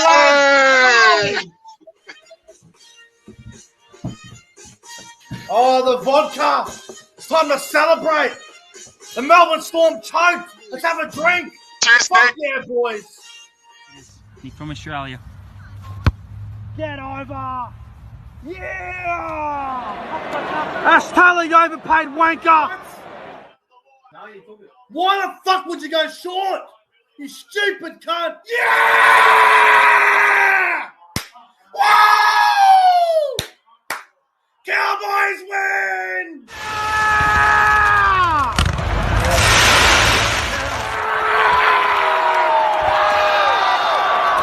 lads! Oh, the vodka! It's time to celebrate! The Melbourne Storm choked! Let's have a drink! Fuck yeah, boys! He's from Australia. Get over! Yeah! That's totally overpaid wanker! Why the fuck would you go short? You stupid cunt! Yeah! Woo! Cowboys win! Yeah!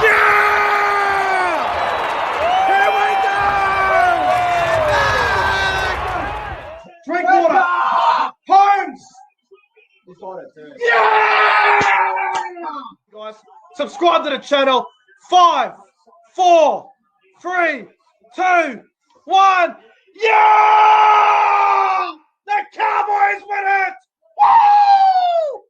Yeah! Here we go! Drink water! Holmes! Yeah! Guys, subscribe to the channel. 5, 4, 3, 2, 1. Yeah! The Cowboys win it! Woo!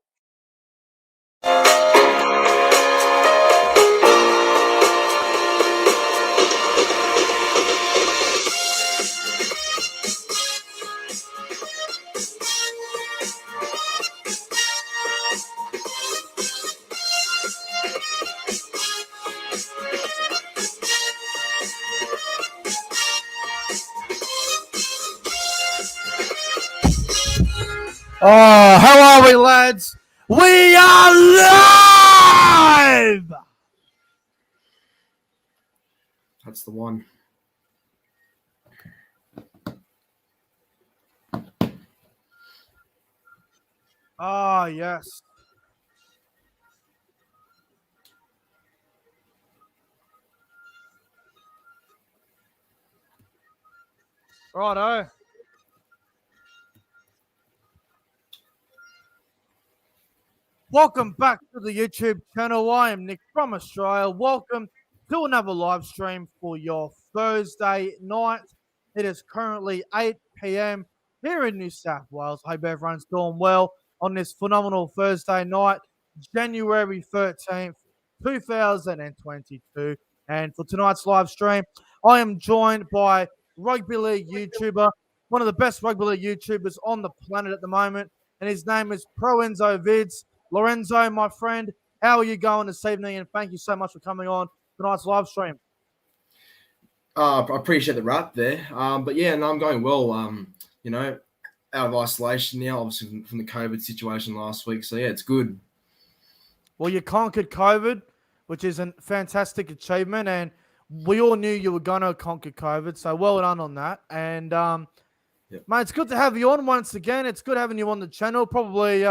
Oh, how are we, lads? We are live! That's the one. Ah, yes. Righto. Welcome back to the YouTube channel. I am Nick from Australia. Welcome to another live stream for your Thursday night. It is currently 8 p.m. here in New South Wales. I hope everyone's doing well on this phenomenal Thursday night, January 13th, 2022. And for tonight's live stream, I am joined by rugby league YouTuber, one of the best rugby league YouTubers on the planet at the moment, and his name is ProEnzo Vidz. Lorenzo, my friend, how are you going this evening? And thank you so much for coming on tonight's live stream. I appreciate the wrap there. But yeah, no, I'm going well. You know, out of isolation now, obviously from the COVID situation last week. So yeah, it's good. Well, you conquered COVID, which is a fantastic achievement. And we all knew you were going to conquer COVID. So well done on that. And, Yep. mate, it's good to have you on once again. It's good having you on the channel. Probably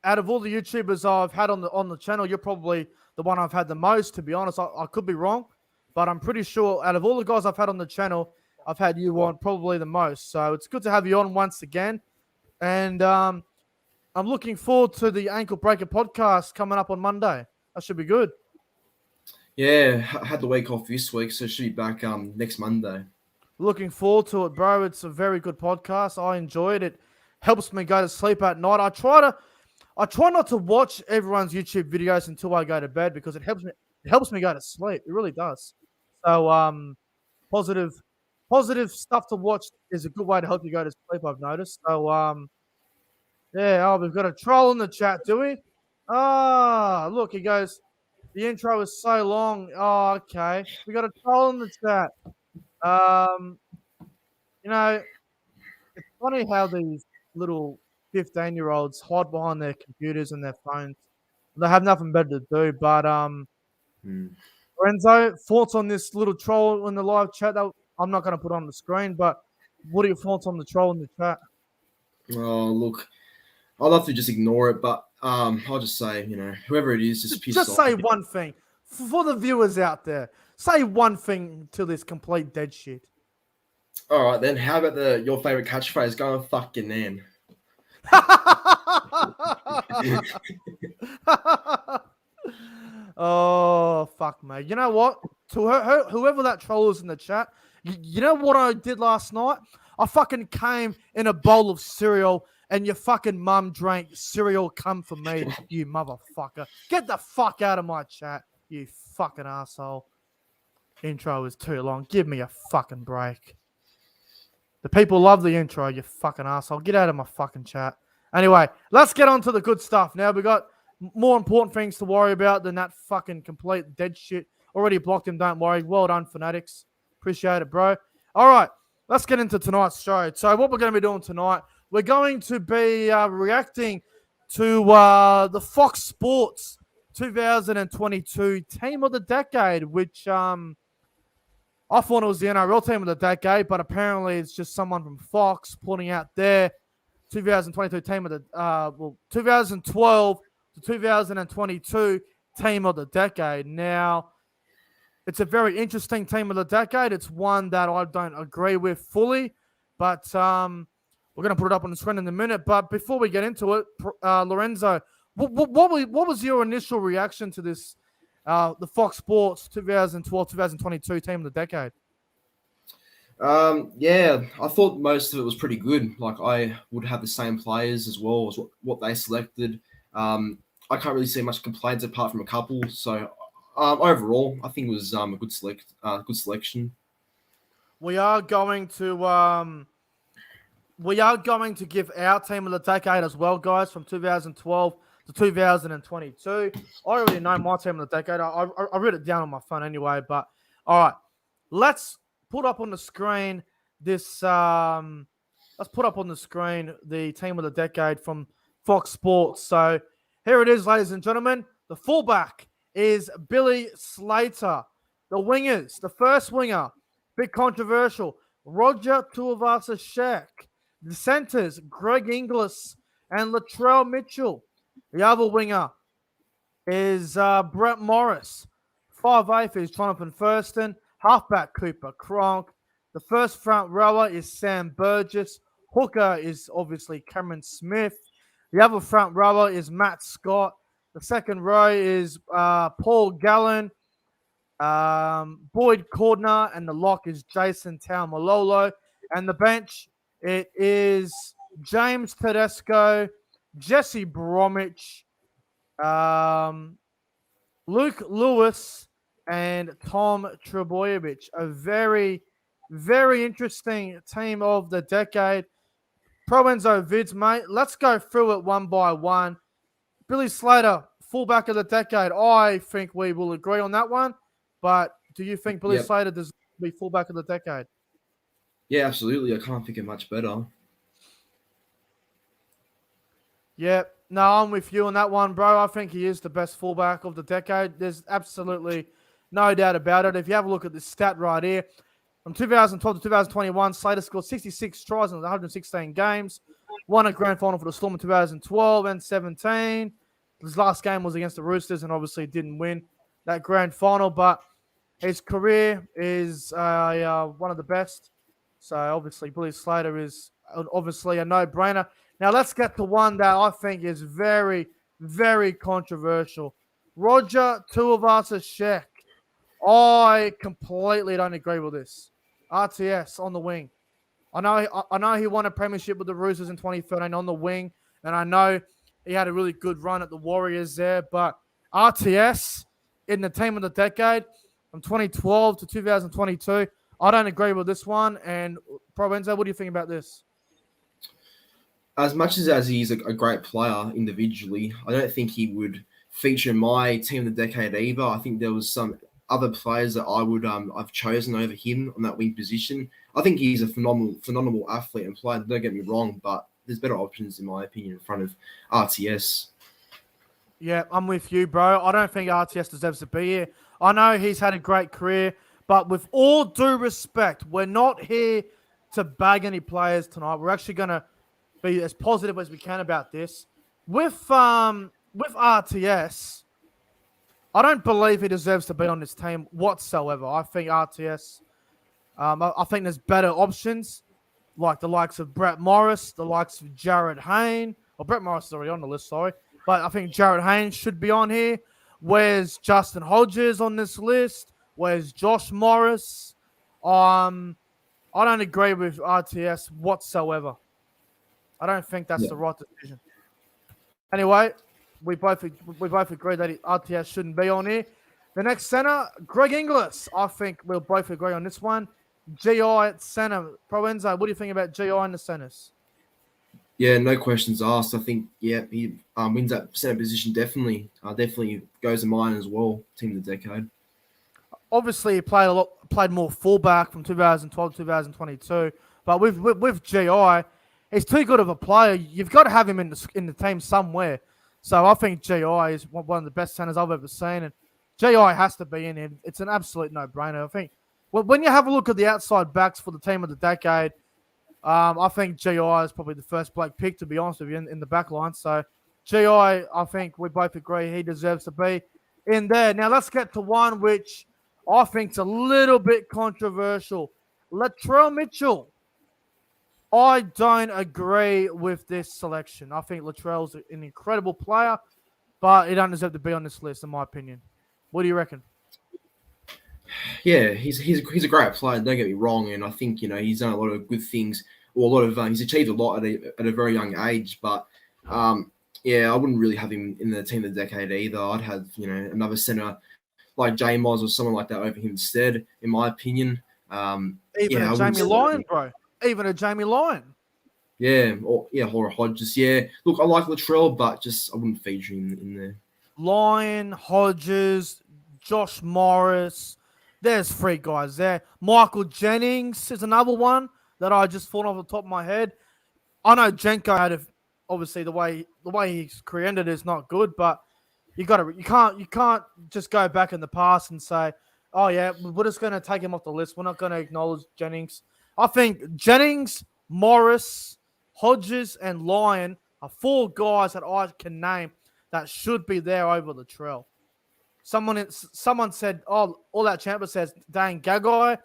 out of all the YouTubers I've had on the channel, you're probably the one I've had the most, to be honest. I could be wrong, but I'm pretty sure out of all the guys I've had on the channel, I've had you on probably the most. So it's good to have you on once again. And I'm looking forward to the Ankle Breaker podcast coming up on Monday. That should be good. Yeah, I had the week off this week, so should be back next Monday. Looking forward to it, bro. It's a very good podcast. I enjoy it. It helps me go to sleep at night. I try not to watch everyone's YouTube videos until I go to bed because it helps me go to sleep. It really does. So positive stuff to watch is a good way to help you go to sleep, I've noticed. So yeah, we've got a troll in the chat, do we? Look, he goes, the intro is so long. Oh, okay. We got a troll in the chat. You know, it's funny how these little 15-year-olds hide behind their computers and their phones. They have nothing better to do. But Lorenzo, thoughts on this little troll in the live chat? That I'm not going to put on the screen, but what are your thoughts on the troll in the chat? Oh, look, I'd love to just ignore it, but I'll just say, you know, whoever it is, just piss off. Just say one thing for the viewers out there. Say one thing to this complete dead shit. All right, then. How about your favorite catchphrase? Go and fuck your nan. Oh, fuck, mate. You know what? To whoever that troll is in the chat, you know what I did last night? I fucking came in a bowl of cereal and your fucking mum drank cereal come for me, you motherfucker. Get the fuck out of my chat, you fucking asshole. Intro is too long. Give me a fucking break. The people love the intro, you fucking asshole. Get out of my fucking chat. Anyway, let's get on to the good stuff. Now, we got more important things to worry about than that fucking complete dead shit. Already blocked him, don't worry. Well done, Fanatics. Appreciate it, bro. All right, let's get into tonight's show. So what we're going to be doing tonight, we're going to be reacting to the Fox Sports 2022 Team of the Decade, which I thought it was the NRL Team of the Decade, but apparently it's just someone from Fox putting out their 2022 Team of the 2012 to 2022 Team of the Decade. Now, it's a very interesting Team of the Decade. It's one that I don't agree with fully, but we're going to put it up on the screen in a minute. But before we get into it, Lorenzo, what was your initial reaction to this, the Fox Sports 2012-2022 Team of the Decade? Yeah, I thought most of it was pretty good. Like, I would have the same players as well as what they selected. I can't really see much complaints apart from a couple. So overall, I think it was a good selection. We are going to give our Team of the Decade as well, guys, from 2012 to 2022. I already know my Team of the Decade. I wrote it down on my phone anyway. But all right, let's put up on the screen this. Let's put up on the screen the Team of the Decade from Fox Sports. So here it is, ladies and gentlemen. The fullback is Billy Slater. The wingers, the first winger, bit controversial, Roger Tuivasa-Sheck. The centers, Greg Inglis and Latrell Mitchell. The other winger is Brett Morris. 5'8" is Jonathan Thurston. Halfback, Cooper Cronk. The first front rower is Sam Burgess. Hooker is obviously Cameron Smith. The other front rower is Matt Scott. The second row is Paul Gallen, Boyd Cordner, and the lock is Jason Taumalolo. And the bench, it is James Tedesco, Jesse Bromwich, Luke Lewis, and Tom Trebojevic. A very, very interesting Team of the Decade. ProEnzo Vidz, mate. Let's go through it one by one. Billy Slater, fullback of the decade. I think we will agree on that one. But do you think Billy Slater deserves to be fullback of the decade? Yeah, absolutely. I can't think of much better. Yeah, no, I'm with you on that one, bro. I think he is the best fullback of the decade. There's absolutely no doubt about it. If you have a look at this stat right here, from 2012 to 2021, Slater scored 66 tries in 116 games, won a grand final for the Storm in 2012 and 17. His last game was against the Roosters and obviously didn't win that grand final, but his career is one of the best. So obviously Billy Slater is obviously a no-brainer. Now let's get to one that I think is very, very controversial. Roger Tuivasa-Sheck. I completely don't agree with this. RTS on the wing. I know he won a premiership with the Roosters in 2013 on the wing, and I know he had a really good run at the Warriors there, but RTS in the Team of the Decade from 2012 to 2022, I don't agree with this one. And ProEnzo, what do you think about this? As much as he's a great player individually, I don't think he would feature in my Team of the Decade either. I think there was some other players that I would I've chosen over him on that wing position. I think he's a phenomenal athlete and player. Don't get me wrong, but there's better options in my opinion in front of RTS. Yeah, I'm with you, bro. I don't think RTS deserves to be here. I know he's had a great career, but with all due respect, we're not here to bag any players tonight. We're actually going to be as positive as we can about this. With RTS, I don't believe he deserves to be on this team whatsoever. I think RTS, I think there's better options, like the likes of Brett Morris, the likes of Jared Hayne. Well, Brett Morris is already on the list, sorry. But I think Jared Hayne should be on here. Where's Justin Hodges on this list? Where's Josh Morris? I don't agree with RTS whatsoever. I don't think that's Yeah. the right decision. Anyway, we both agree that RTS shouldn't be on here. The next center, Greg Inglis. I think we'll both agree on this one. GI at center. ProEnzo, what do you think about GI in the centers? Yeah, no questions asked. I think, he wins that center position definitely. Definitely goes to mine as well. Team of the decade. Obviously, he played more fullback from 2012 to 2022. But with GI, he's too good of a player. You've got to have him in the team somewhere. So I think GI is one of the best centers I've ever seen, and GI has to be in it. It's an absolute no-brainer. I think when you have a look at the outside backs for the team of the decade, I think GI is probably the first black pick, to be honest with you, in the back line. So GI, I think we both agree he deserves to be in there. Now let's get to one which I think is a little bit controversial. Latrell Mitchell. I don't agree with this selection. I think Latrell's an incredible player, but he doesn't deserve to be on this list, in my opinion. What do you reckon? Yeah, he's a great player. Don't get me wrong, and I think he's done a lot of good things. Or a lot of he's achieved a lot at a very young age. But I wouldn't really have him in the team of the decade either. I'd have another center like J Moz or someone like that over him instead, in my opinion. Even a Jamie Lyon, bro. Even a Jamie Lyon. Yeah, or Hodges. Yeah, look, I like Latrell, but just I wouldn't feature him in there. Lyon, Hodges, Josh Morris. There's three guys there. Michael Jennings is another one that I just thought off the top of my head. I know Jenko had obviously the way his career ended is not good, but you can't just go back in the past and say, oh yeah, we're just going to take him off the list. We're not going to acknowledge Jennings. I think Jennings, Morris, Hodges, and Lyon are four guys that I can name that should be there over Latrell. Someone said, oh, all that champion says Dane Gagai.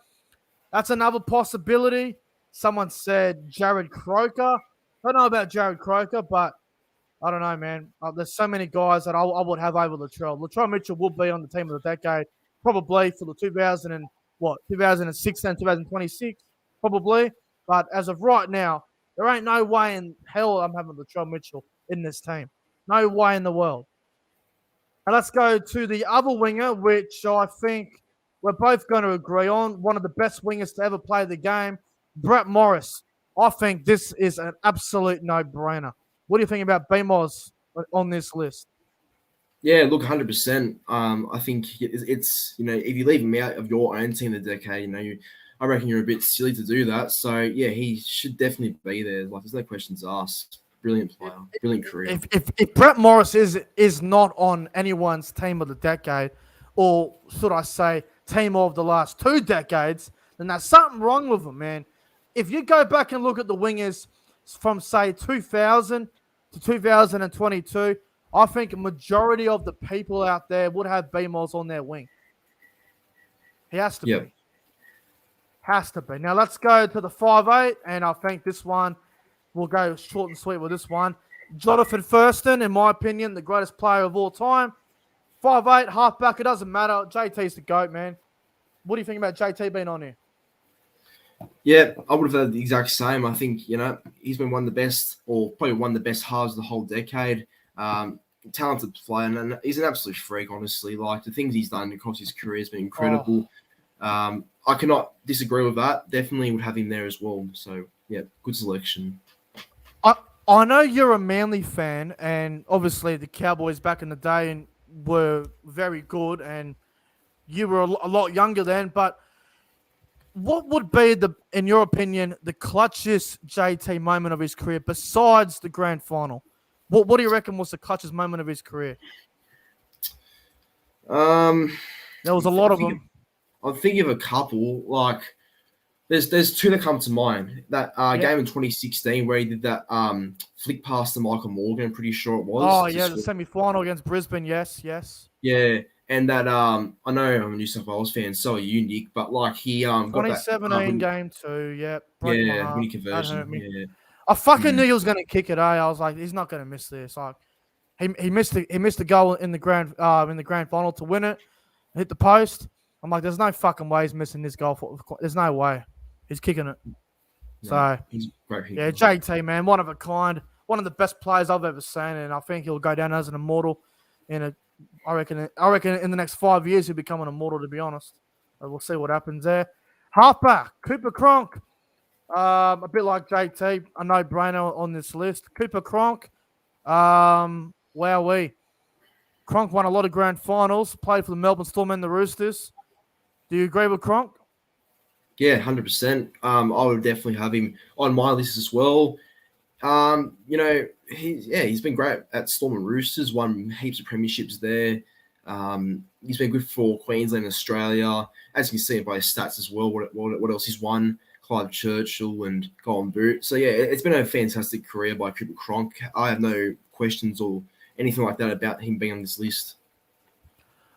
That's another possibility. Someone said Jared Croker. I don't know about Jared Croker, but I don't know, man. There's so many guys that I would have over Latrell. Latrell Mitchell will be on the team of the decade, probably for the 2016, 2026, probably. But as of right now, there ain't no way in hell I'm having Latrell Mitchell in this team. No way in the world. And let's go to the other winger, which I think we're both going to agree on. One of the best wingers to ever play the game, Brett Morris. I think this is an absolute no-brainer. What do you think about BMOS on this list? Yeah, look, 100%. I think it's if you leave him out of your own team of the decade, I reckon you're a bit silly to do that. So yeah, he should definitely be there. Like, there's no questions asked. Brilliant player, brilliant career. If Brett Morris is not on anyone's team of the decade, or should I say team of the last 2 decades, then there's something wrong with him, man. If you go back and look at the wingers from, say, 2000 to 2022, I think a majority of the people out there would have B-Moz on their wing. He has to be. Has to be. Now, let's go to the 5'8", and I think this one, we'll go short and sweet with this one. Jonathan Thurston, in my opinion, the greatest player of all time. 5'8", halfback, it doesn't matter. JT's the GOAT, man. What do you think about JT being on here? Yeah, I would have had the exact same. I think, he's been one of the best, or probably one of the best halves of the whole decade. Talented player, and he's an absolute freak, honestly. Like, the things he's done across his career has been incredible. I cannot disagree with that. Definitely would have him there as well. So, yeah, good selection. I know you're a Manly fan, and obviously the Cowboys back in the day were very good, and you were a lot younger then, but what would be, in your opinion, the clutchest JT moment of his career besides the grand final? What do you reckon was the clutchest moment of his career? There was a lot of them. I'm thinking of a couple. Like, there's 2 that come to mind. That game in 2016 where he did that flick pass to Michael Morgan. I'm pretty sure it was. Oh yeah, the semi-final against Brisbane. Yes. Yeah, and that I know I'm a New South Wales fan, so are you, Nick. But like he got 2017 game 2. Yeah. Winning conversion. Yeah. I fucking knew he was gonna kick it. I was like, he's not gonna miss this. Like, he missed the goal in the grand final to win it, hit the post. I'm like, there's no fucking way he's missing this goal. There's no way. He's kicking it. So, he's a great pick. yeah, JT, man, one of a kind, one of the best players I've ever seen, and I think he'll go down as an immortal. I reckon in the next 5 years he'll become an immortal. To be honest, we'll see what happens there. Halfback Cooper Cronk, a bit like JT, a no-brainer on this list. Cooper Cronk, wowee. Cronk won a lot of grand finals, played for the Melbourne Storm and the Roosters. Do you agree with Cronk? Yeah, 100%. I would definitely have him on my list as well. He's been great at Storm and Roosters, won heaps of premierships there. He's been good for Queensland and Australia. As you can see by his stats as well, what else he's won? Clive Churchill and Golden Boot. So, yeah, it's been a fantastic career by Cooper Cronk. I have no questions or anything like that about him being on this list.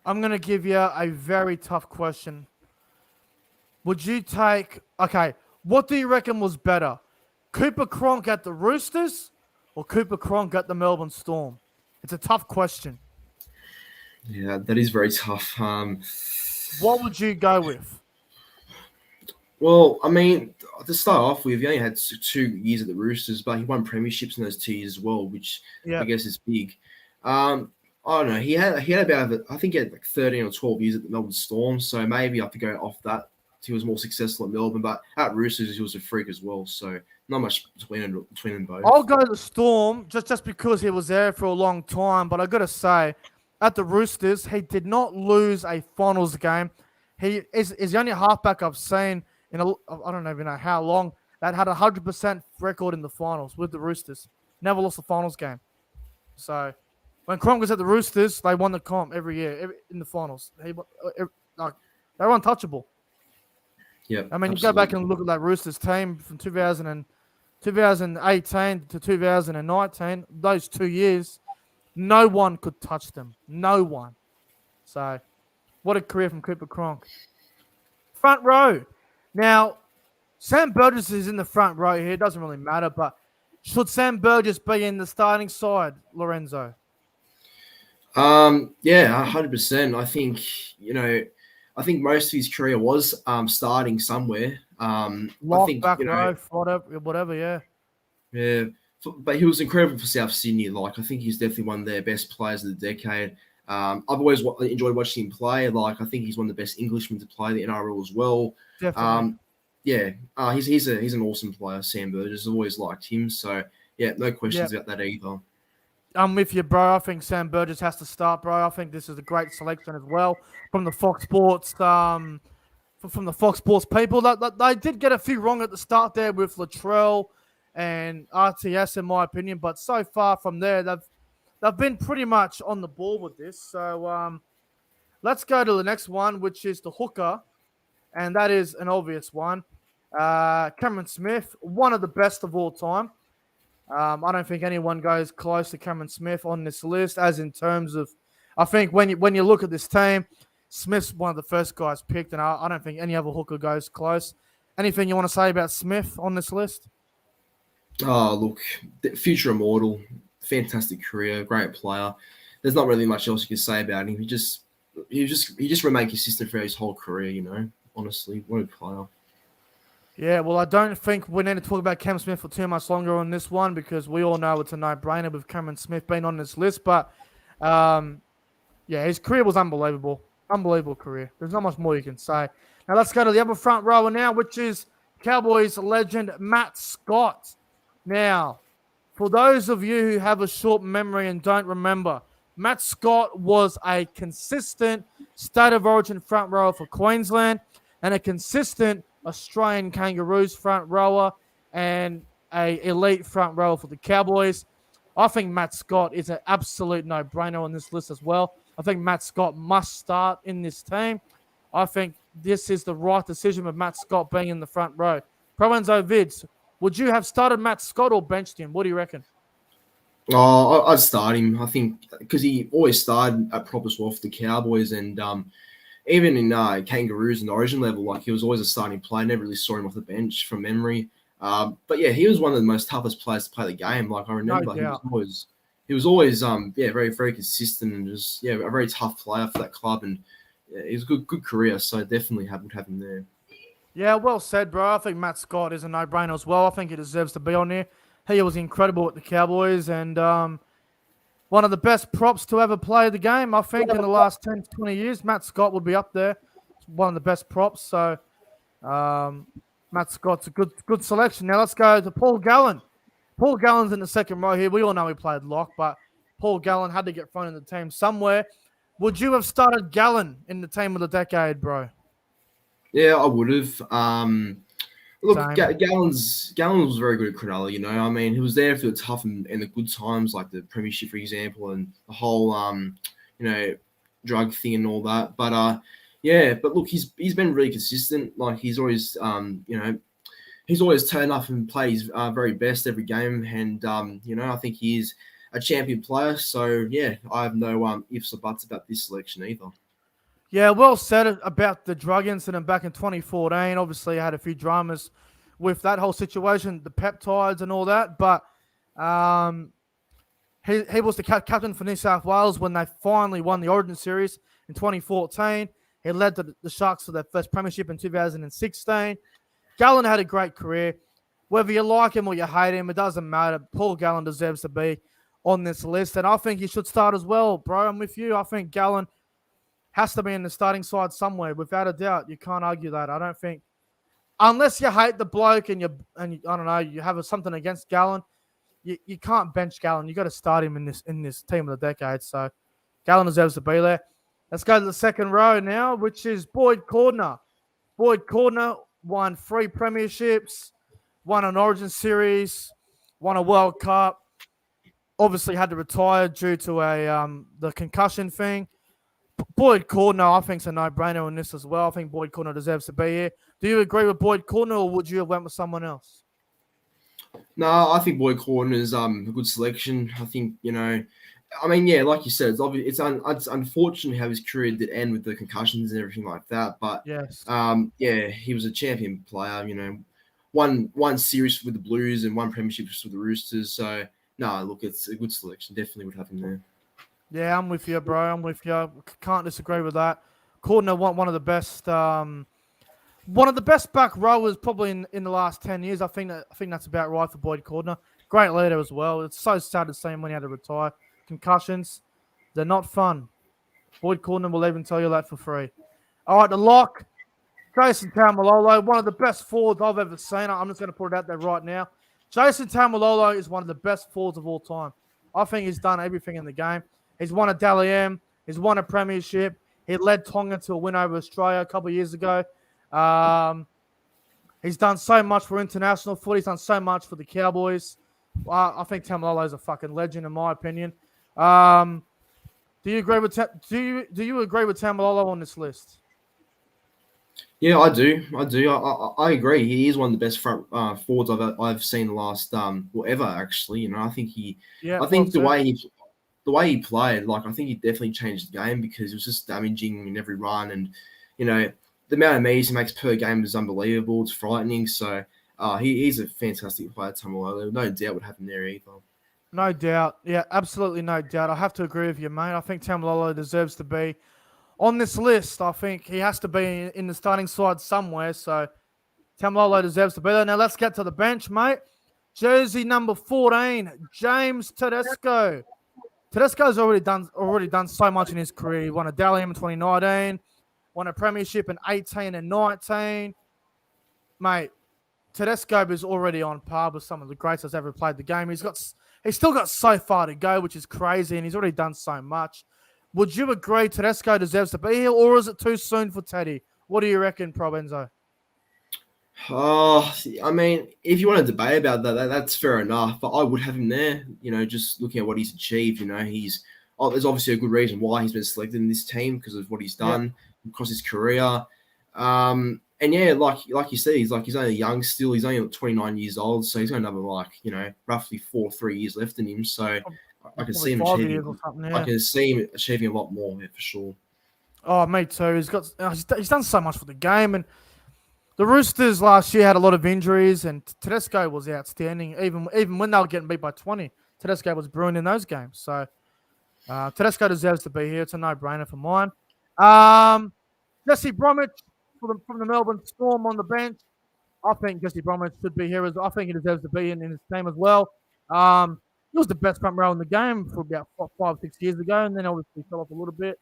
I'm going to give you a very tough question. Would you take... Okay, what do you reckon was better? Cooper Cronk at the Roosters or Cooper Cronk at the Melbourne Storm? It's a tough question. Yeah, that is very tough. What would you go with? Well, I mean, to start off with, he only had 2 years at the Roosters, but he won premierships in those 2 years as well, which I guess is big. I don't know. He had about, I think he had like 13 or 12 years at the Melbourne Storm, so maybe I have to go off that. He was more successful at Melbourne, but at Roosters, he was a freak as well, so not much between them both. I'll go to the Storm just because he was there for a long time, but I got to say, at the Roosters, he did not lose a finals game. He is the only halfback I've seen in I don't even know how long that had 100% record in the finals with the Roosters. Never lost a finals game. So when Cronk was at the Roosters, they won the comp every year in the finals. They were untouchable. Yeah, I mean, absolutely. you go back and look at that Roosters team from 2018 to 2019, those 2 years, no one could touch them. No one. So, what a career from Cooper Cronk. Front row. Now, Sam Burgess is in the front row here. It doesn't really matter, but should Sam Burgess be in the starting side, Lorenzo? Yeah, 100%. I think most of his career was starting somewhere. Back row, whatever, yeah. Yeah, but he was incredible for South Sydney. Like, I think he's definitely one of their best players of the decade. I've always enjoyed watching him play. Like, I think he's one of the best Englishmen to play the NRL as well. Definitely. He's an awesome player, Sam Burgess. I've always liked him. So, yeah, no questions about that either. I'm with you, bro. I think Sam Burgess has to start, bro. I think this is a great selection as well from the Fox Sports, from the Fox Sports people. They did get a few wrong at the start there with Latrell and RTS, in my opinion, but so far from there, they've been pretty much on the ball with this. So let's go to the next one, which is the hooker, and that is an obvious one. Cameron Smith, one of the best of all time. I don't think anyone goes close to Cameron Smith on this list, as in terms of, I think when you look at this team, Smith's one of the first guys picked, and I don't think any other hooker goes close. Anything you want to say about Smith on this list? Oh, look, future immortal, fantastic career, great player. There's not really much else you can say about him. He just remained consistent for his whole career. Honestly, what a player. Yeah, well, I don't think we need to talk about Cam Smith for too much longer on this one because we all know it's a no-brainer with Cameron Smith being on this list. But, his career was unbelievable. Unbelievable career. There's not much more you can say. Now, let's go to the other front rower now, which is Cowboys legend Matt Scott. Now, for those of you who have a short memory and don't remember, Matt Scott was a consistent state of origin front rower for Queensland and a consistent Australian Kangaroos front rower and a elite front rower for the Cowboys. I think Matt Scott is an absolute no-brainer on this list as well. I think Matt Scott must start in this team. I think this is the right decision with Matt Scott being in the front row. ProEnzo Vidz, would you have started Matt Scott or benched him? What do you reckon? Oh, I'd start him. I think because he always started at prop as well for the Cowboys, and even in Kangaroos and Origin level, like he was always a starting player. Never really saw him off the bench from memory. But yeah, he was one of the most toughest players to play the game. Like I remember, he was always very very consistent and just a very tough player for that club, and he was a good career. So definitely would have him there. Yeah, well said, bro. I think Matt Scott is a no-brainer as well. I think he deserves to be on there. He was incredible at the Cowboys and one of the best props to ever play the game. I think in the last 10 to 20 years, Matt Scott would be up there. One of the best props. So um, Matt Scott's a good selection. Now let's go to Paul Gallen. Paul Gallen's in the second row here. We all know he played lock, but Paul Gallen had to get thrown in the team somewhere. Would you have started Gallen in the team of the decade, bro? Yeah, I would have. Look, Same. Gallons was very good at Cronulla. I mean, he was there for the tough and the good times, like the Premiership, for example, and the whole you know, drug thing and all that. But yeah, but look, he's been really consistent. Like he's always he's always turned up and plays very best every game, and I think he is a champion player. So yeah, I have no ifs or buts about this selection either. Yeah, well said about the drug incident back in 2014. Obviously, I had a few dramas with that whole situation, the peptides and all that. But he was the captain for New South Wales when they finally won the Origin Series in 2014. He led the Sharks to their first premiership in 2016. Gallen had a great career. Whether you like him or you hate him, it doesn't matter. Paul Gallen deserves to be on this list, and I think he should start as well, bro. I'm with you. I think Gallen has to be in the starting side somewhere, without a doubt. You can't argue that. I don't think, unless you hate the bloke and I don't know, you have something against Gallen, you can't bench Gallen. You got to start him in this team of the decade. So Gallen deserves to be there. Let's go to the second row now, which is Boyd Cordner. Boyd Cordner won 3 premierships, won an Origin Series, won a World Cup. Obviously had to retire due to the concussion thing. Boyd Cordner, I think, is a no-brainer on this as well. I think Boyd Cordner deserves to be here. Do you agree with Boyd Cordner, or would you have went with someone else? No, I think Boyd Cordner is a good selection. I think I mean, yeah, like you said, it's unfortunate how his career did end with the concussions and everything like that. But Yes. yeah, he was a champion player. Won series with the Blues and won premierships with the Roosters. So no, look, it's a good selection. Definitely would have him there. Yeah, I'm with you, bro. I'm with you. Can't disagree with that. Cordner, one of the best, back rowers probably in the last 10 years. I think that's about right for Boyd Cordner. Great leader as well. It's so sad to see him when he had to retire. Concussions, they're not fun. Boyd Cordner will even tell you that for free. All right, the lock, Jason Taumalolo, one of the best forwards I've ever seen. I'm just going to put it out there right now. Jason Taumalolo is one of the best forwards of all time. I think he's done everything in the game. He's won a Dally M. He's won a premiership. He led Tonga to a win over Australia a couple of years ago. He's done so much for international foot. He's done so much for the Cowboys. I think Taumalolo's a fucking legend, in my opinion. Do you agree with do you agree with Taumalolo on this list? Yeah, I do. I agree. He is one of the best front forwards I've seen the last ever actually. I think Yeah, I think the way he played, like I think he definitely changed the game because he was just damaging in every run, and the amount of meters he makes per game is unbelievable. It's frightening. So he's a fantastic player, Taumalolo. No doubt would happen there either. No doubt. Yeah, absolutely no doubt. I have to agree with you, mate. I think Taumalolo deserves to be on this list. I think he has to be in the starting side somewhere. So Taumalolo deserves to be there. Now let's get to the bench, mate. Jersey number 14, James Tedesco. Tedesco's already done so much in his career. He won a Dally M in 2019, won a premiership in 18 and 19. Mate, Tedesco is already on par with some of the greats that's ever played the game. He's still got so far to go, which is crazy, and he's already done so much. Would you agree Tedesco deserves to be here, or is it too soon for Teddy? What do you reckon, ProEnzo? I mean, if you want to debate about that, that's fair enough. But I would have him there. Just looking at what he's achieved. There's obviously a good reason why he's been selected in this team because of what he's done across his career. And yeah, like you said, he's only young still. He's only 29 years old, so he's got another roughly 3 years left in him. So I can see him achieving. I can see him achieving a lot more, for sure. Oh, me too. He's done so much for the game, and the Roosters last year had a lot of injuries, and Tedesco was outstanding. Even when they were getting beat by 20, Tedesco was brewing in those games. So Tedesco deserves to be here. It's a no-brainer for mine. Jesse Bromwich, from the Melbourne Storm on the bench, I think Jesse Bromwich should be here. I think he deserves to be in his team as well. He was the best front row in the game for about 5-6 years ago, and then obviously fell off a little bit.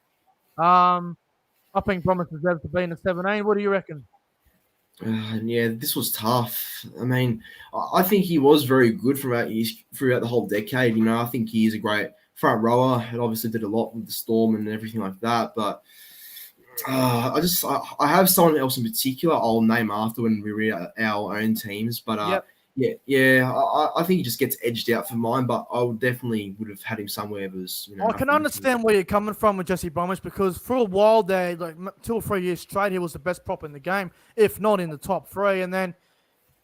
I think Bromwich deserves to be in the 17. What do you reckon? Yeah, this was tough. I mean, I think he was very good throughout the whole decade. You know, I think he is a great front rower and obviously did a lot with the Storm and everything like that. But I have someone else in particular I'll name after when we read our own teams. But I think he just gets edged out for mine. But I would have had him somewhere. I can understand where you're coming from with Jesse Bromwich because for a while there, like 2 or 3 years straight, he was the best prop in the game, if not in the top 3. And then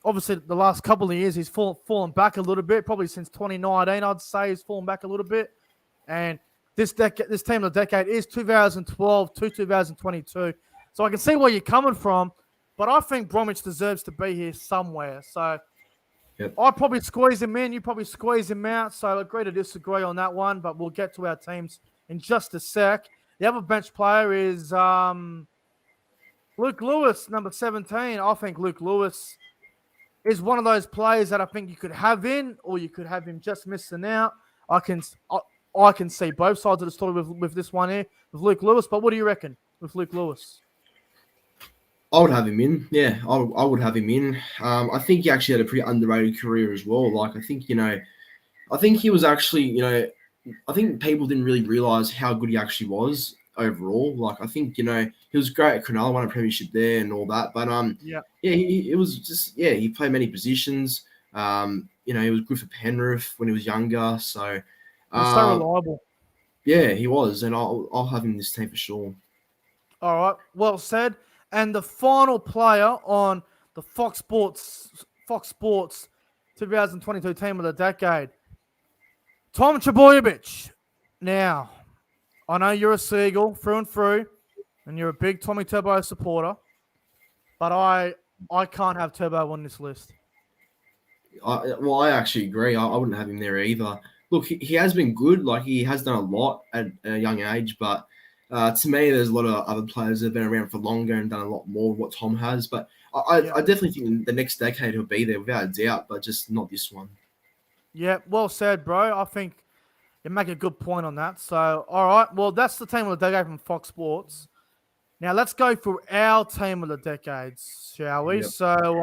obviously the last couple of years, he's fallen back a little bit. Probably since 2019, I'd say he's fallen back a little bit. And this team of the decade is 2012 to 2022. So I can see where you're coming from, but I think Bromwich deserves to be here somewhere. So yep. I'd probably squeeze him in. You probably squeeze him out. So agree to disagree on that one, but we'll get to our teams in just a sec. The other bench player is Luke Lewis, number 17. I think Luke Lewis is one of those players that I think you could have in, or you could have him just missing out. I can see both sides of the story with this one here, with Luke Lewis. But what do you reckon with Luke Lewis? I would have him in. Yeah, I would have him in. I think he actually had a pretty underrated career as well. Like, I think he was actually, I think people didn't really realize how good he actually was overall. Like, I think, he was great at Cronulla, won a premiership there and all that. But, he played many positions. He was good for Penrith when he was younger. So, he's so reliable. Yeah, he was. And I'll have him in this team for sure. All right. Well said. And the final player on the Fox Sports 2022 team of the decade, Tom Trbojevic. Now, I know you're a Seagull through and through, and you're a big Tommy Turbo supporter, but I can't have Turbo on this list. I actually agree. I wouldn't have him there either. Look, he has been good. Like, he has done a lot at a young age, but to me, there's a lot of other players that have been around for longer and done a lot more than what Tom has. But I definitely think the next decade he'll be there without a doubt, but just not this one. Yeah, well said, bro. I think you make a good point on that. So, all right. Well, that's the team of the decade from Fox Sports. Now, let's go through our team of the decades, shall we? Yep. So,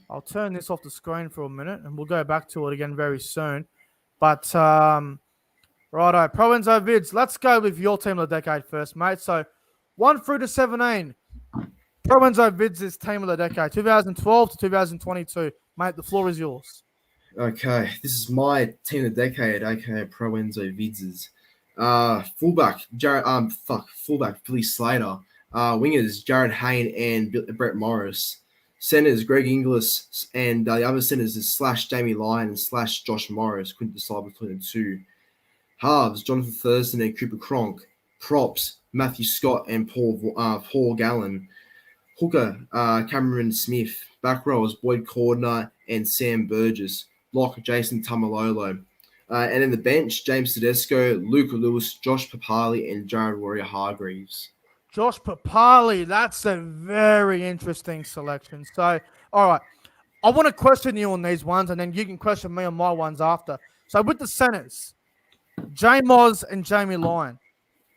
I'll turn this off the screen for a minute, and we'll go back to it again very soon. But, righto, ProEnzo Vidz, let's go with your team of the decade first, mate. So, 1 through to 17. ProEnzo Vidz' team of the decade, 2012 to 2022. Mate, the floor is yours. Okay, this is my team of the decade, aka ProEnzo Vidz'. Fullback, Billy Slater. Wingers, Jared Hayne and Brett Morris. Centers, Greg Inglis, and the other centers is / Jamie Lyon and / Josh Morris. Couldn't decide between the two. Halves, Jonathan Thurston and Cooper Cronk. Props, Matthew Scott and Paul Gallen. Hooker, Cameron Smith. Back rowers, Boyd Cordner and Sam Burgess. Lock, Jason Tamalolo. And in the bench, James Tedesco, Luke Lewis, Josh Papali, and Jared Warrior Hargraves. Josh Papali, that's a very interesting selection. So, all right, I want to question you on these ones, and then you can question me on my ones after. So, with the centers, J Moz and Jamie Lyon.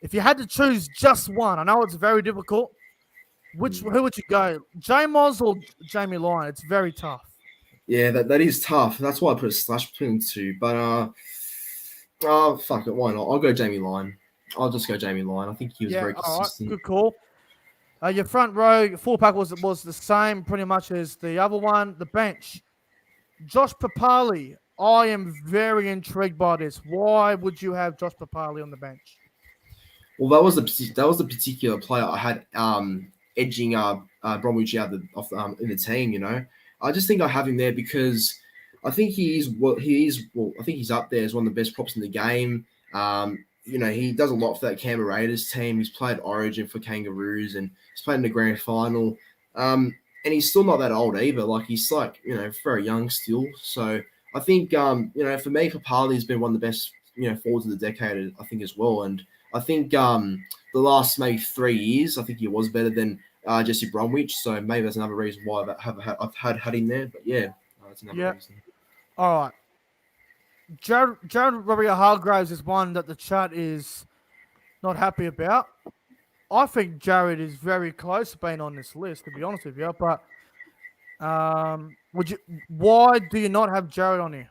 If you had to choose just one, I know it's very difficult. Who would you go, J Moz or Jamie Lyon? It's very tough. Yeah, that is tough. That's why I put a slash between the two. But fuck it, why not? I'll go Jamie Lyon. I'll just go Jamie Lyon. I think he was very consistent. Right, good call. Your front row, full pack was the same pretty much as the other one. The bench, Josh Papali. I am very intrigued by this. Why would you have Josh Papali on the bench? Well, that was the particular player I had edging Bromwich out in the team. I just think I have him there because I think he is. I think he's up there as one of the best props in the game. He does a lot for that Canberra Raiders team. He's played Origin for Kangaroos and he's played in the grand final. And he's still not that old either. Like, he's very young still. So I think, for me, Papali's been one of the best, forwards of the decade, I think, as well. And I think the last maybe 3 years, I think he was better than Jesse Bromwich. So maybe that's another reason why I've had him there. But yeah, that's another reason. All right. Jared Robbie Hargraves is one that the chat is not happy about. I think Jared is very close to being on this list, to be honest with you. But why do you not have Jared on here?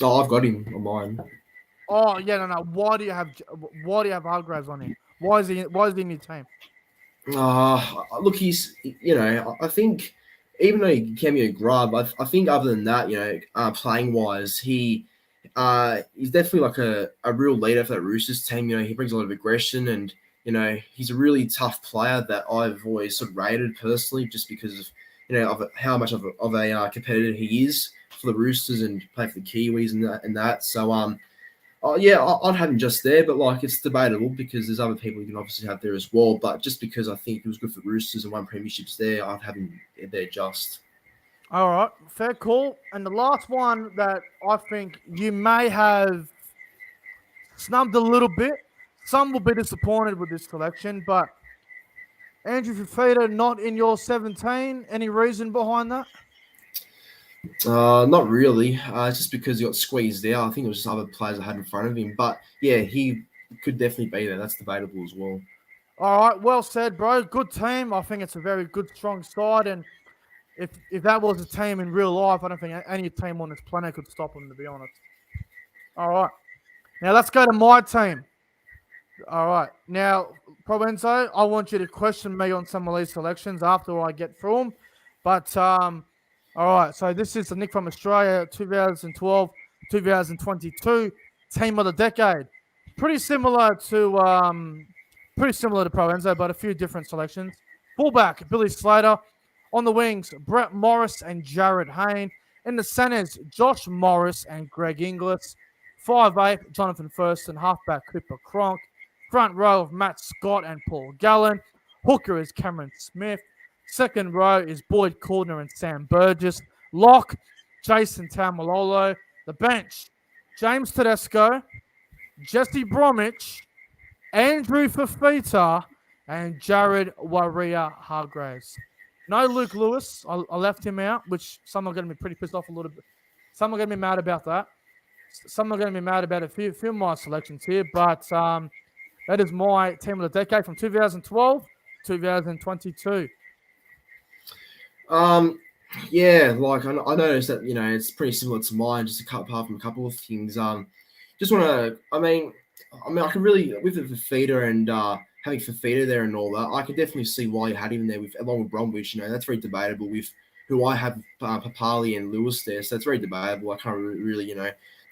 Oh, I've got him on mine. Oh yeah, no. Why do you have Hargraves on here? Why is he in your team? Look, I think even though he can be a grub, I think other than that, playing wise, he's definitely like a real leader for that Roosters team. He brings a lot of aggression, and he's a really tough player that I've always sort of rated personally, just because of how much of a competitor he is for the Roosters and play for the Kiwis and that. So I'd have him just there, but it's debatable because there's other people you can obviously have there as well. But just because I think he was good for the Roosters and won premierships there, I'd have him there just. All right, fair call. And the last one that I think you may have snubbed a little bit. Some will be disappointed with this selection, but Andrew Fifita not in your 17. Any reason behind that? Not really. It's just because he got squeezed out. I think it was just other players I had in front of him. But yeah, he could definitely be there. That's debatable as well. All right, well said, bro. Good team. I think it's a very good, strong side. And if that was a team in real life, I don't think any team on this planet could stop them, to be honest. All right. Now let's go to my team. All right. Now, ProEnzo, I want you to question me on some of these selections after I get through them. But all right, so this is the Nick from Australia 2012-2022 Team of the Decade. Pretty similar to ProEnzo, but a few different selections. Fullback, Billy Slater. On the wings, Brett Morris and Jared Hayne. In the centres, Josh Morris and Greg Inglis. 5'8", Jonathan Thurston. Halfback, Cooper Cronk. Front row of Matt Scott and Paul Gallen. Hooker is Cameron Smith. Second row is Boyd Cordner and Sam Burgess. Lock, Jason Taumalolo. The bench, James Tedesco, Jesse Bromwich, Andrew Fifita, and Jared Warrior Hargraves. No Luke Lewis. I left him out, which some are going to be pretty pissed off a little bit. Some are going to be mad about that. Some are going to be mad about a few of my selections here, but that is my Team of the Decade from 2012-2022. Yeah, I noticed that it's pretty similar to mine, just apart from a couple of things. Just want to, I can really with the Fifita and having Fifita there and all that, I can definitely see why you had him there along with Bromwich. That's very debatable with who I have Papali and Lewis there, so that's very debatable. I can't really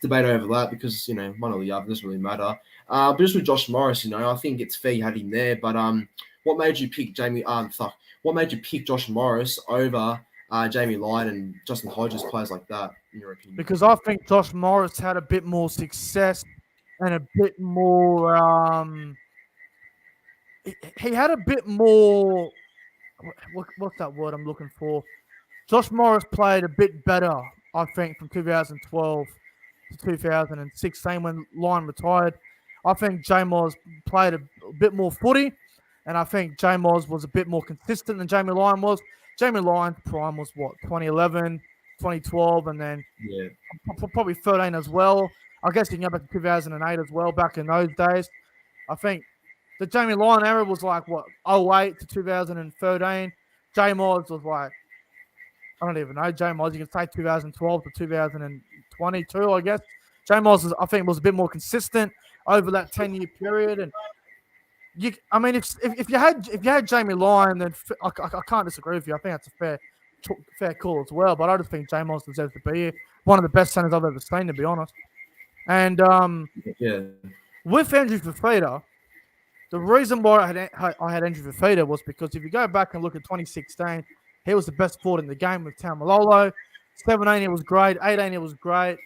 debate over that because one or the other doesn't really matter. But just with Josh Morris, I think it's fair you had him there. But what made you pick What made you pick Josh Morris over Jamie Lyon and Justin Hodges, players like that, in your opinion? Because I think Josh Morris had a bit more success and a bit more. He had a bit more. What's that word I'm looking for? Josh Morris played a bit better, I think, from 2012 to 2016 when Lyon retired. I think J Moz played a bit more footy, and I think J Moz was a bit more consistent than Jamie Lyon was. Jamie Lyon's prime was 2011, 2012, and then probably 13 as well. I guess you can go back to 2008 as well, back in those days. I think the Jamie Lyon era was 08 to 2013. J Moz was I don't even know. J Moz, you can say 2012 to 2022, I guess. J Moz, I think, was a bit more consistent over that 10-year period. And if you had Jamie Lyon, then I can't disagree with you. I think that's a fair call as well. But I just think J Moz deserves to be here. One of the best centers I've ever seen, to be honest. And with Andrew Fifita, the reason why I had Andrew Fifita was because if you go back and look at 2016, he was the best forward in the game with Taumalolo. 17, he was great. 18, he was great.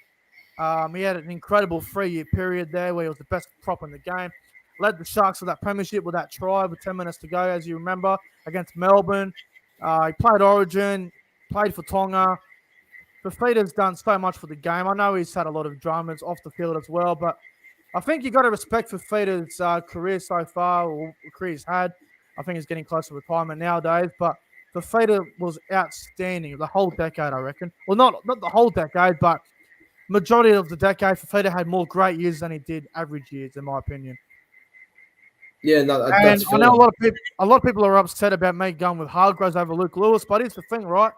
He had an incredible 3-year period there where he was the best prop in the game. Led the Sharks to that premiership with that try with 10 minutes to go, as you remember, against Melbourne. He played Origin, played for Tonga. Fifita's done so much for the game. I know he's had a lot of dramas off the field as well, but I think you got to respect Fifita's career so far, or career he's had. I think he's getting close to retirement nowadays. But Fafita was outstanding the whole decade, I reckon. Well, not the whole decade, but majority of the decade, Fafita had more great years than he did average years, in my opinion. Yeah, no, And that's I fair. know a lot of people are upset about me going with Hargraves over Luke Lewis, but here's the thing, right?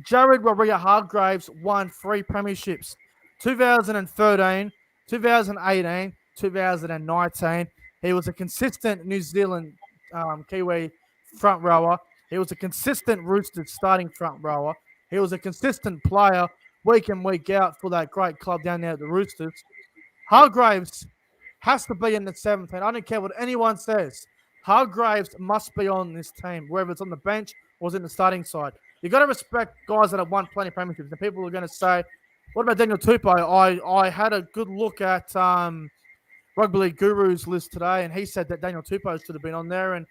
Jared Hargraves won 3 premierships: 2013, 2018, 2019. He was a consistent New Zealand Kiwi front rower. He was a consistent Roosters starting front rower. He was a consistent player week in, week out for that great club down there at the Roosters. Hargraves has to be in the 17. I don't care what anyone says. Hargraves must be on this team, whether it's on the bench or it's in the starting side. You got to respect guys that have won plenty of premierships. And people are going to say, "What about Daniel Tupou?" I had a good look at Rugby League Guru's list today, and he said that Daniel Tupou should have been on there. And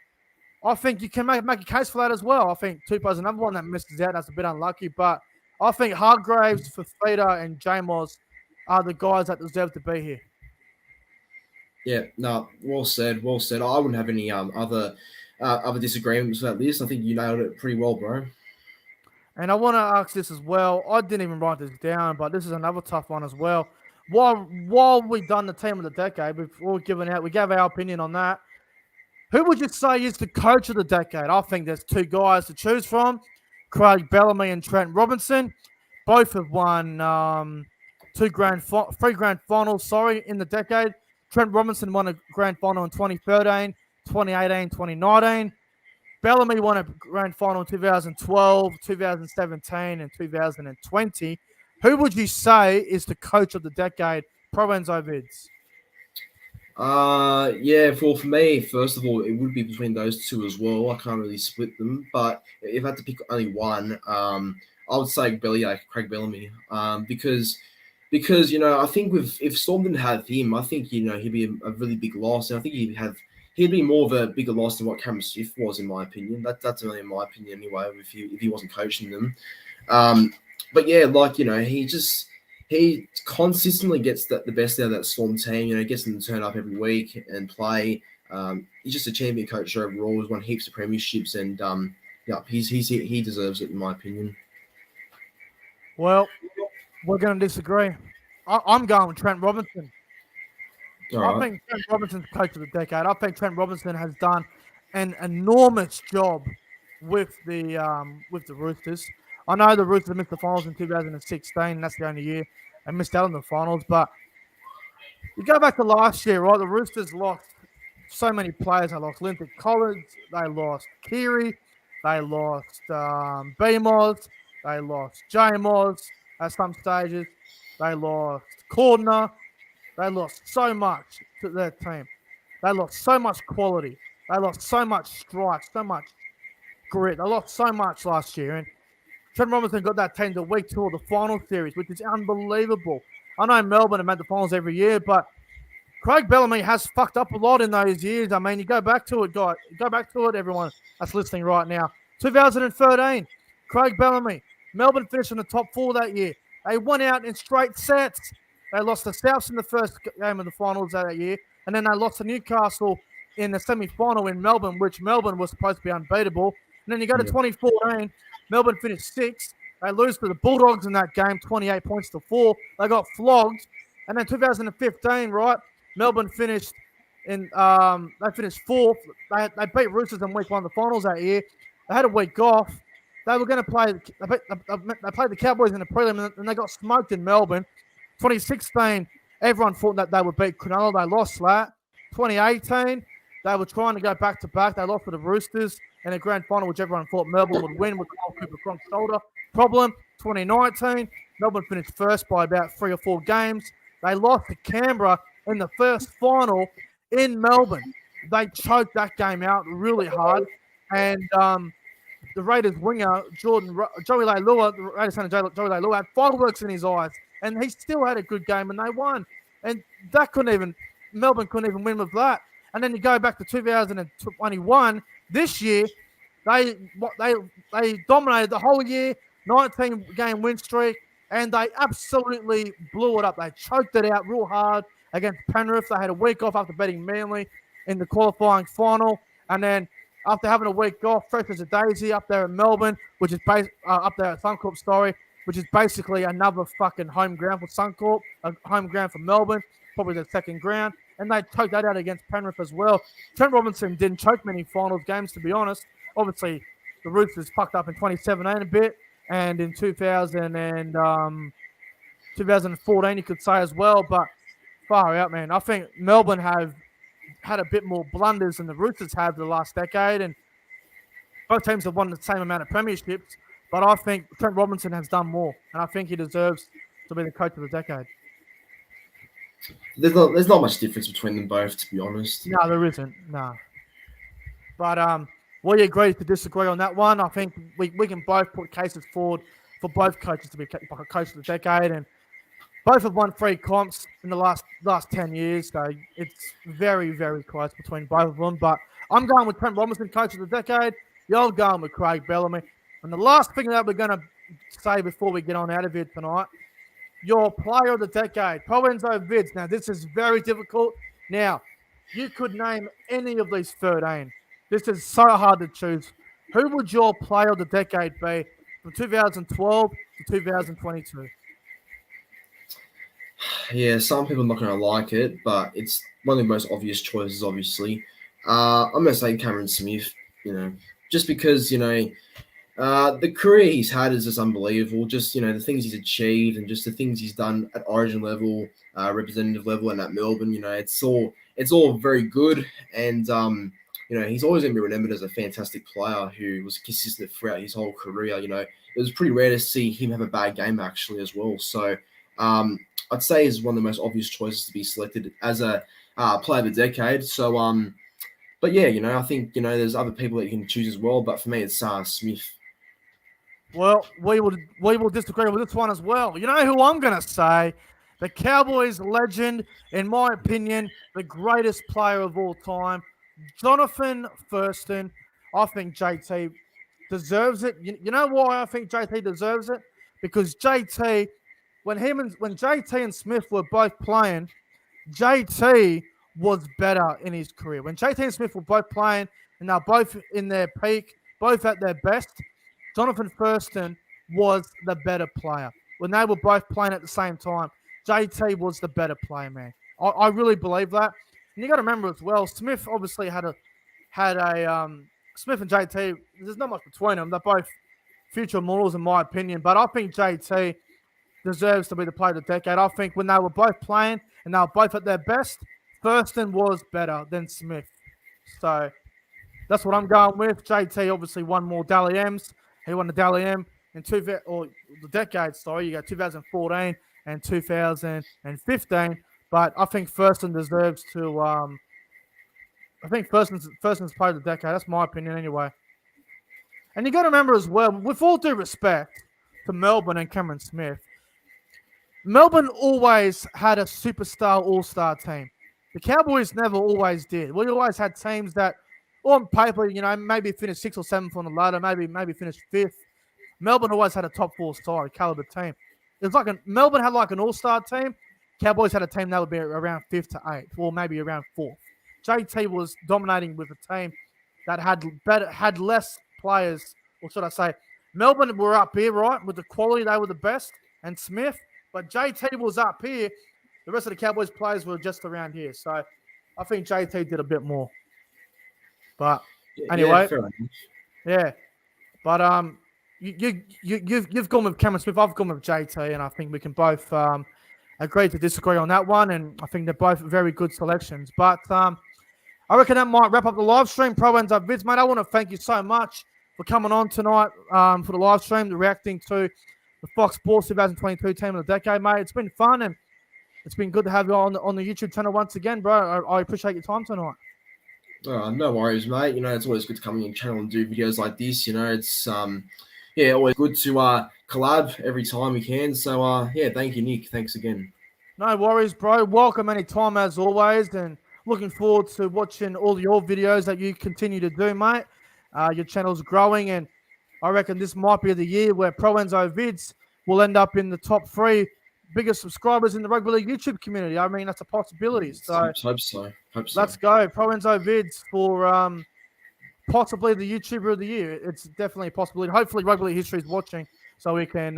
I think you can make a case for that as well. I think Tupou's another one that misses out. That's a bit unlucky, but I think Hargraves, Fafita, and Jamos are the guys that deserve to be here. Yeah, no, well said, well said. I wouldn't have any other disagreements with that list. I think you nailed it pretty well, bro. And I want to ask this as well. I didn't even write this down, but this is another tough one as well. While we done the team of the decade, we gave our opinion on that. Who would you say is the coach of the decade? I think there's 2 guys to choose from: Craig Bellamy and Trent Robinson. Both have won 3 grand finals. In the decade. Trent Robinson won a grand final in 2013, 2018, 2019. Bellamy won a grand final in 2012, 2017, and 2020. Who would you say is the coach of the decade? ProEnzo Vidz. Yeah, for me, first of all, it would be between those 2 as well. I can't really split them, but if I had to pick only one, I would say Craig Bellamy, because I think if Storm didn't have him, I think he'd be a really big loss, and I think he'd be more of a bigger loss than what Cameron Smith was, in my opinion. That's only in my opinion anyway. If he wasn't coaching them, but yeah, he consistently gets the best out of that Storm team. Gets them to turn up every week and play. He's just a champion coach overall. He's won heaps of premierships, and he deserves it, in my opinion. Well, we're going to disagree. I'm going with Trent Robinson. I think Trent Robinson's coach of the decade. I think Trent Robinson has done an enormous job with the Roosters. I know the Roosters missed the finals in 2016. That's the only year they missed out on the finals. But you go back to last year, right? The Roosters lost so many players. They lost Linton Collins. They lost Keary. They lost B-Moz. They lost J-Moz at some stages. They lost Cordner. They lost so much to their team. They lost so much quality. They lost so much strike, so much grit. They lost so much last year. And Trent Robinson got that team to week 2 of the final series, which is unbelievable. I know Melbourne have made the finals every year, but Craig Bellamy has fucked up a lot in those years. I mean, you go back to it, guys. Go back to it, everyone that's listening right now. 2013, Craig Bellamy. Melbourne finished in the top 4 that year. They won out in straight sets. They lost to Souths in the first game of the finals that year, and then they lost to Newcastle in the semi-final in Melbourne, which Melbourne was supposed to be unbeatable. And then you go to 2014, Melbourne finished 6th. They lose to the Bulldogs in that game, 28 points to 4. They got flogged. And then 2015, right? Melbourne finished in. They finished 4th. They beat Roosters in week 1 of the finals that year. They had a week off. They were going to play. They played the Cowboys in the prelim, and they got smoked in Melbourne. 2016, everyone thought that they would beat Cronulla. They lost that. 2018, they were trying to go back to back. They lost to the Roosters in a grand final, which everyone thought Melbourne would win with the Cooper Cronk shoulder problem. 2019, Melbourne finished first by about 3 or 4 games. They lost to Canberra in the first final in Melbourne. They choked that game out really hard. And the Raiders winger, Joey Leilua, the Raiders center Joey Leilua, had fireworks in his eyes. And he still had a good game, and they won. And Melbourne couldn't even win with that. And then you go back to 2021. This year, they dominated the whole year, 19-game win streak, and they absolutely blew it up. They choked it out real hard against Penrith. They had a week off after beating Manly in the qualifying final. And then after having a week off, fresh as a daisy up there in Melbourne, which is up there at Suncorp, which is basically another fucking home ground for Suncorp, a home ground for Melbourne, probably their second ground, and they choked that out against Penrith as well. Trent Robinson didn't choke many finals games, to be honest. Obviously, the Roosters fucked up in 2017 a bit, and in 2014, you could say as well, but far out, man. I think Melbourne have had a bit more blunders than the Roosters have the last decade, and both teams have won the same amount of premierships, but I think Trent Robinson has done more, and I think he deserves to be the coach of the decade. There's not much difference between them both, to be honest. No, there isn't. No. But we agree to disagree on that one. I think we can both put cases forward for both coaches to be coach of the decade, and both have won 3 comps in the last 10 years, so it's very, very close between both of them. But I'm going with Trent Robinson, coach of the decade. You're going with Craig Bellamy. And the last thing that we're going to say before we get on out of here tonight, your player of the decade, ProEnzo Vidz. Now, this is very difficult. Now, you could name any of these 13. This is so hard to choose. Who would your player of the decade be from 2012 to 2022? Yeah, some people are not going to like it, but it's one of the most obvious choices, obviously. I'm going to say Cameron Smith, just because, the career he's had is just unbelievable. Just, the things he's achieved and just the things he's done at Origin level, representative level, and at Melbourne, it's all very good. And, he's always going to be remembered as a fantastic player who was consistent throughout his whole career. It was pretty rare to see him have a bad game, actually, as well. So, I'd say is one of the most obvious choices to be selected as a player of the decade. So, but yeah, I think, there's other people that you can choose as well. But for me, it's Smith. Well, we will disagree with this one as well. You know who I'm going to say? The Cowboys legend, in my opinion, the greatest player of all time, Jonathan Thurston. I think JT deserves it. You know why I think JT deserves it? Because JT, when JT and Smith were both playing, JT was better in his career. When JT and Smith were both playing and they're both in their peak, both at their best, Jonathan Thurston was the better player. When they were both playing at the same time, JT was the better player, man. I really believe that. And you got to remember as well, Smith obviously had a Smith and JT. There's not much between them. They're both future immortals in my opinion, but I think JT deserves to be the player of the decade. I think when they were both playing and they were both at their best, Thurston was better than Smith. So that's what I'm going with. JT obviously won more Dally M's. He won the Dally M in the decade, sorry. You got 2014 and 2015. But I think Thurston deserves to I think Thurston's player of the decade. That's my opinion anyway. And you got to remember as well, with all due respect to Melbourne and Cameron Smith, Melbourne always had a superstar all-star team. The Cowboys never always did. We always had teams that, on paper, maybe finished 6th or 7th on the ladder, maybe finished 5th. Melbourne always had a top 4-star caliber team. It was like Melbourne had like an all-star team. Cowboys had a team that would be around 5th to 8th, or maybe around 4th. JT was dominating with a team that had less players, or should I say, Melbourne were up here, right, with the quality. They were the best, and Smith, but JT was up here. The rest of the Cowboys players were just around here. So I think JT did a bit more. But anyway, yeah. But you've gone with Cameron Smith. I've gone with JT, and I think we can both agree to disagree on that one. And I think they're both very good selections. But I reckon that might wrap up the live stream. ProEnzo Vidz, mate, I want to thank you so much for coming on tonight for the live stream, reacting to the Fox Sports 2022 Team of the Decade, mate. It's been fun, and it's been good to have you on the YouTube channel once again, bro. I appreciate your time tonight. No worries, mate. It's always good to come on your channel and do videos like this. It's always good to collab every time we can. So thank you, Nick. Thanks again. No worries, bro. Welcome anytime as always, and looking forward to watching all your videos that you continue to do, mate. Your channel's growing, and I reckon this might be the year where ProEnzo Vidz will end up in the top 3 biggest subscribers in the rugby league YouTube community. I mean, that's a possibility. So hope so. Let's go, ProEnzo Vidz, for possibly the YouTuber of the year. It's definitely a possibility. Hopefully, Rugby League History is watching, so we can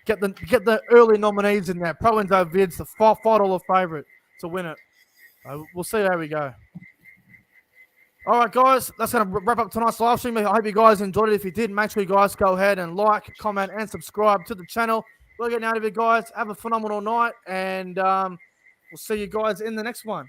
get the early nominees in there. ProEnzo Vidz, the $5 favorite to win it. We'll see how we go. All right, guys, that's going to wrap up tonight's live stream. I hope you guys enjoyed it. If you did, make sure you guys go ahead and like, comment, and subscribe to the channel. We're getting out of here, guys. Have a phenomenal night, and we'll see you guys in the next one.